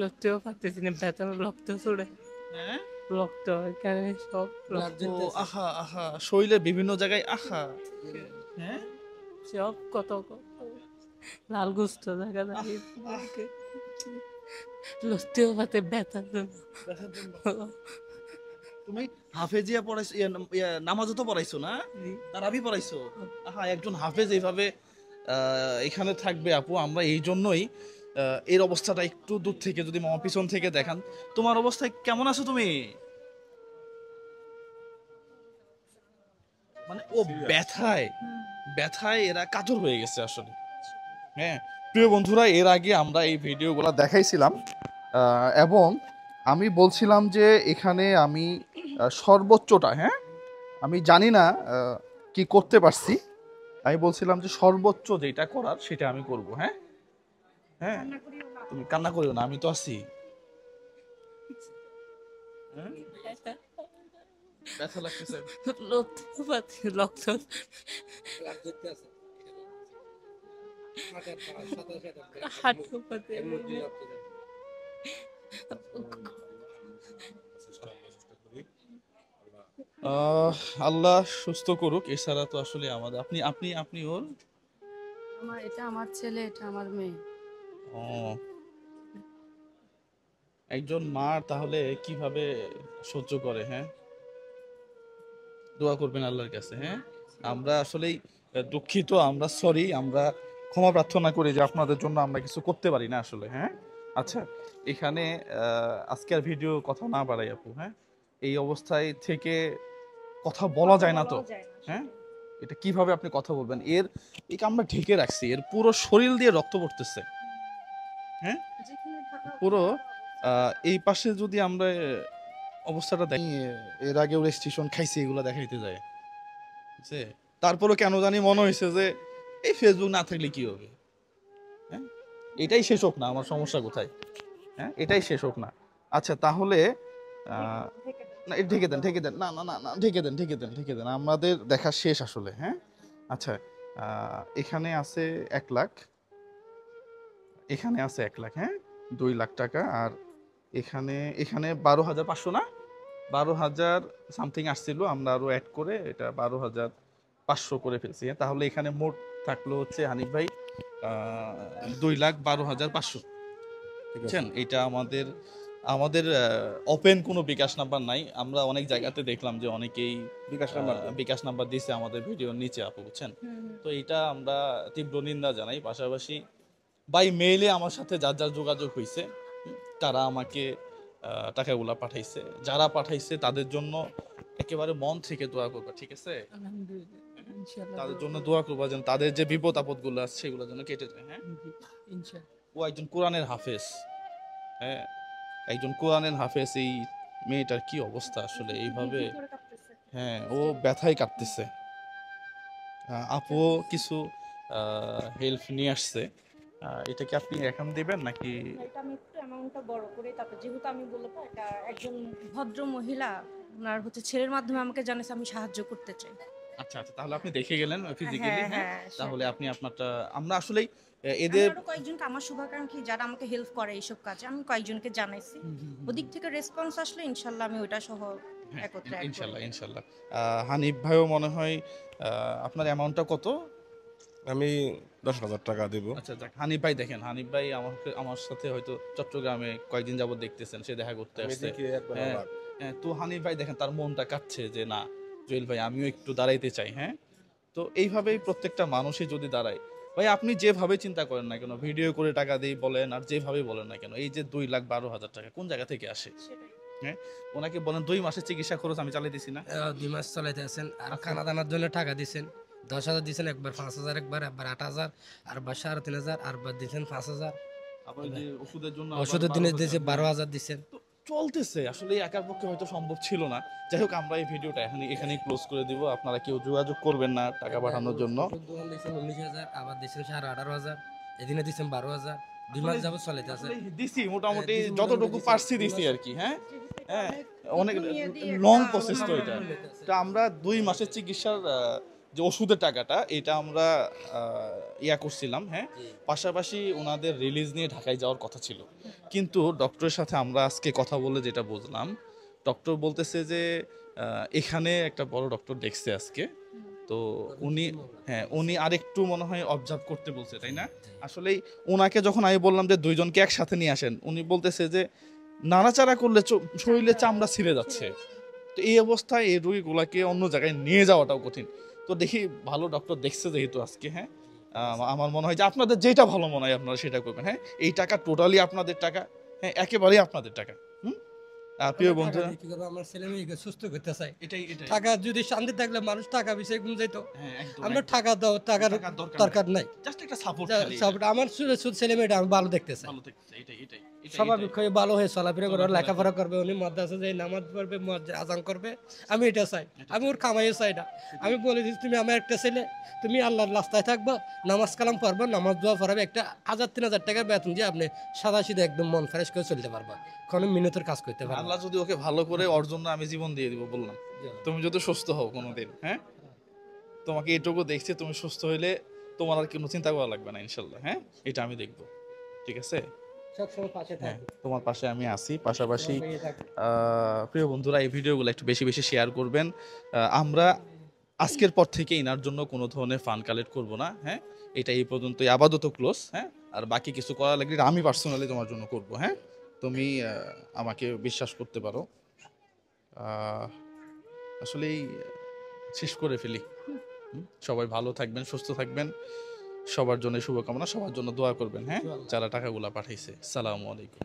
লড়তেও পারতেছি না, ব্যথা, রক্ত ছড়ে, হ্যাঁ রক্ত এখানে সব রক্ত, আহা আহা শরীরের বিভিন্ন জায়গায় আহা হ্যাঁ সব কত লাল গোস্ত দেখা যায়, লড়তেও পারতে ব্যথার জন্য। দেখার জন্য তুমি হাফেজিয়া পড়াইছো, নামাজও তো পড়াইছো না, তারাবি পড়াইছো। আহা একজন হাফেজ এইভাবে এখানে থাকবে আপু, আমরা এই জন্যই এর অবস্থাটা একটু দূর থেকে যদি মামা পিছন থেকে দেখান। তোমার অবস্থায় কেমন আছো তুমি? মানে ও ব্যথায় ব্যথায় এরা কাতর হয়ে গেছে আসলে। হ্যাঁ প্রিয় বন্ধুরা, এর আগে আমরা এই ভিডিওগুলো দেখাইছিলাম এবং আমি বলছিলাম যে এখানে আমি সর্বোচ্চটা, হ্যাঁ আমি জানি না কি করতে পারছি, আমি বলছিলাম যে সর্বোচ্চ যেটা করার সেটা আমি করব। হ্যাঁ হ্যাঁ তুমি কান্না করিও না, আমি তো আছি। হ্যাঁ? ব্যথা লাগতেছে। লড়তেও পারছি, রক্ত হাঁটতেও পারতে আল্লাহ সুস্থ করুক, এছাড়া তো আসলে আমাদের আপনি আপনি আপনি ওর এটা আমার ছেলে, এটা আমার মেয়ে। ও একজন মা তাহলে কিভাবে সহ্য করে। হ্যাঁ দোয়া করবেন আল্লাহর কাছে। হ্যাঁ আমরা আসলেই দুঃখিত, আমরা সরি, আমরা ক্ষমা প্রার্থনা করি যে আপনাদের জন্য আমরা কিছু করতে পারি না আসলে। হ্যাঁ আচ্ছা এখানে আজকের ভিডিও কথা না বাড়াই আপু। হ্যাঁ এই অবস্থায় থেকে কথা বলা যায় না তো। হ্যাঁ এটা কিভাবে আপনি কথা বলবেন, একে আমরা ঢেকে রাখছি, এর পুরো শরীর দিয়ে রক্ত পড়তেছে। হ্যাঁ পুরো এই পাশে যদি আমরা অবস্থাটা দেখি, এর আগেও রেজিস্ট্রেশন খাইছে এগুলো দেখাইতে যায়, বুঝছে? তারপরও কেন জানি মনে হয়েছে যে এই ফেসবুক না থাকলে কি হবে। হ্যাঁ এটাই শেষ হোক না, আমার সমস্যা কোথায়। হ্যাঁ এটাই শেষ হোক না। আচ্ছা তাহলে না এটা ঢেকে দেন, ঢেকে দেন, না না না না ঢেকে দেন, ঢেকে দেন, ঢেকে দেন, আমাদের দেখা শেষ আসলে। হ্যাঁ আচ্ছা এখানে আছে 1 লাখ, এখানে আছে 1 লাখ, হ্যাঁ 2 লাখ টাকা, আর এখানে এখানে 12,500 না, 12,000 সামথিং আসছিল, আমরা আরো অ্যাড করে এটা 12,500 করে ফেলছি। হ্যাঁ তাহলে এখানে মোট থাকলো হচ্ছে হানিফ ভাই 2,12,500। বুঝছেন, এটা আমাদের আমাদের ওপেন কোনো বিকাশ নাম্বার নাই, আমরা অনেক জায়গাতে দেখলাম যে অনেকেই বিকাশ নাম্বার দিয়েছে আমাদের ভিডিওর নিচে আপু, বুঝছেন। তো এটা আমরা তীব্র নিন্দা জানাই। পাশাপাশি বাই মেইলে আমার সাথে যার যার যোগাযোগ হয়েছে তারা আমাকে টাকাগুলা পাঠাইছে, যারা পাঠাইছে তাদের জন্য একেবারে মন থেকে দোয়া করবা, ঠিক আছে? আলহামদুলিল্লাহ, ইনশাআল্লাহ তাদের জন্য দোয়া করবা যেন তাদের যে বিপদ আপদ গুলো আছে সেগুলো যেন কেটে যায়। হ্যাঁ ইনশাআল্লাহ। ও একজন কোরআনের হাফেজ। হ্যাঁ একজন কোরআনের হাফেজ, এই মেয়েটার কি অবস্থা আসলে এইভাবে। হ্যাঁ ও ব্যথায় কাটতেছে। আপু কিছু হেল্প নিয়ে আসছে, এটা কি আপনি এখন দিবেন নাকি? এটা আমি একটু অ্যামাউন্টটা বড় করে, তারপর যেহেতু আমি বলবো এটা একজন ভদ্র মহিলা, ওনার ছেলের মাধ্যমে আমাকে জানাচ্ছে আমি সাহায্য করতে চাই। আচ্ছা আচ্ছা তাহলে আপনি দেখে গেলেন ফিজিক্যালি। হ্যাঁ হ্যাঁ হ্যাঁ, তাহলে আপনি আপনারটা, আমরা আসলেই আমি এদের আরো কয়েকজনকে, আমার শুভাকাঙ্ক্ষী যারা আমাকে হেল্প করে এইসব কাজে, আমি কয়েকজনকে জানাইছি। ওদিক থেকে রেসপন্স আসলে ইনশাল্লাহ আমি ওটা সহ একত্রে add ইনশাল্লাহ করব। ইনশাল্লাহ। হানিফ ভাইও মনে হয় আপনার অ্যামাউন্টটা কত? আমি 10,000 টাকা দেব। আচ্ছা যাক, হানিফ ভাই দেখেন, হানিফ ভাই আমাকে আমার সাথে হয়তো চট্টগ্রামে কয়েকদিন যাবত দেখতেছেন, সে দেখা করতে আমি আসছে। দেখি একবার হ্যাঁ অবাক। হ্যাঁ, তো হানিফ ভাই দেখেন তার মনটা কাঁদছে যে না জুয়েল ভাই আমিও একটু দাঁড়াইতে চাই। হ্যাঁ তো এইভাবেই প্রত্যেকটা মানুষই যদি দাঁড়ায়, ভাই আপনি যেভাবে চিন্তা করেন না কেন, ভিডিও করে টাকা দিই বলেন আর যেভাবে বলেন না কেন, এই যে 2,12,000 টাকা কোন জায়গা থেকে আসে? হ্যাঁ ওনাকে বলেন 2 মাসের চিকিৎসা খরচ আমি চালিয়ে দিছি না। 2 মাস চালাইতে আছেন, আর খানা দানার জন্য টাকা দিছেন 10,000 দিছেন, একবার 5,000, একবার 8,000, আর বার 3,500, আর বার দিছেন 5,000, আবার যে ওষুধের জন্য ওষুধের দিনে দিয়েছে 12,000 দিছেন। তো চলতেছে আসলে, এই একার পক্ষে হয়তো সম্ভব ছিল না। যাই হোক আমরা এই ভিডিওটা এখানেই ক্লোজ করে দিব, আপনারা কেউ যোগাযোগ করবেন না টাকা পাঠানোর জন্য। ওষুধ দোকান দিছেন 19,000, আবার দিছেন 18,500, এদিনে দিছেন 12,000, 2 মাস যাবত চালাইতে আছে। আসলে দিছি মোটামুটি দিছি, যতটুকু মোটামুটি পারছি দিছি আর কি। হ্যাঁ হ্যাঁ অনেক লং প্রসেস তো এটা। তা আমরা 2 মাসের চিকিৎসার যে ওষুধের টাকাটা এটা আমরা ইয়া করছিলাম, হ্যাঁ, পাশাপাশি ওনাদের রিলিজ নিয়ে ঢাকায় যাওয়ার কথা ছিল। কিন্তু ডক্টরের সাথে আমরা আজকে কথা বলে যেটা বুঝলাম, ডক্টর বলতেছে যে এখানে একটা বড় ডক্টর দেখছে আজকে, তো উনি আরেকটু মনে হয় অবজার্ভ করতে বলছে, তাই না? আসলেই ওনাকে যখন আমি বললাম যে দুইজনকে একসাথে নিয়ে আসেন, উনি বলতেছে যে নাড়াচাড়া করলে শরীরে চামড়া ছিঁড়ে যাচ্ছে। তো এই অবস্থায় এই রোগীগুলাকে অন্য জায়গায় নিয়ে যাওয়াটাও কঠিন। তো দেখি ভালো ডক্টর দেখছে যেহেতু আজকে, হ্যাঁ, আমার মনে হয় যে আপনাদের যেটা ভালো মনে হয় আপনারা সেটা করবেন। হ্যাঁ, এই টাকা টোটালি আপনাদের টাকা, হ্যাঁ, একেবারেই আপনাদের টাকা। প্রিয় বন্ধুরা, কি করবো, আমার ছেলে মেয়েকে সুস্থ করতে চাই। এটাই টাকা যদি শান্তি থাকলে মানুষ টাকা বিষয়ে গুণ যাইতো। হ্যাঁ, একদম, আমরা একদম। টাকা দাও, টাকার টাকার দরকার নাই। জাস্ট একটা সাপোর্ট আমার ছেলে মেয়েটা আমি ভালো দেখতে চাই। ভালো থাকছে, এটাই স্বাভাবিক হয়ে ভালো হয়ে চলাফেরা করবে, লেখাপড়া করবে, উনি মাদ্রাসা যায় নামাজ পড়বে, আজান করবে, আমি এটা চাই। আমি ওর কামাইও চাই না। আমি বলে দিচ্ছি, তুমি আমার একটা ছেলে, তুমি আল্লাহর রাস্তায় থাকবা, নামাজ কালাম পড়বা, নামাজ দোয়া পড়াবে, একটা 1000-3000 টাকার বেতন দিয়ে আপনি সাদা সিধা একদম মন ফ্রেশ করে চলতে পারবা, কোনো মিনতের কাজ করতে পারবা। আল্লাহ যদি ওকে ভালো করে, ওর জন্য আমি জীবন দিয়ে দিব বললাম। তুমি যদি সুস্থ হও কোনোদিন, হ্যাঁ, তোমাকে এটুকু দেখছি, তুমি সুস্থ হইলে তোমার আর কোনো চিন্তা করা লাগবে না ইনশাল্লাহ। হ্যাঁ, এটা আমি দেখবো, ঠিক আছে? সবসময় পাশে হ্যাঁ, থাকবে, তোমার পাশে আমি আছি। পাশাপাশি তোমার পাশে থাকবে। প্রিয় বন্ধুরা, এই ভিডিওগুলো একটু বেশি বেশি শেয়ার করবেন। আমরা আজকের পর থেকে ইনার জন্য কোনো ধরনের ফান্ড কালেক্ট করব না। হ্যাঁ, এটা এই পর্যন্তই আপাতত ক্লোজ। হ্যাঁ, আর বাকি কিছু করা লাগলে আমি পার্সোনালি তোমার জন্য করব। হ্যাঁ, তুমি আমাকে বিশ্বাস করতে পারো। আসলেই শেষ করে ফেলি। সবাই ভালো থাকবেন, সুস্থ থাকবেন, সবার জন্য শুভকামনা, সবার জন্য দোয়া করবেন। হ্যাঁ, যারা টাকাগুলা পাঠাইছে। সালামু আলাইকুম।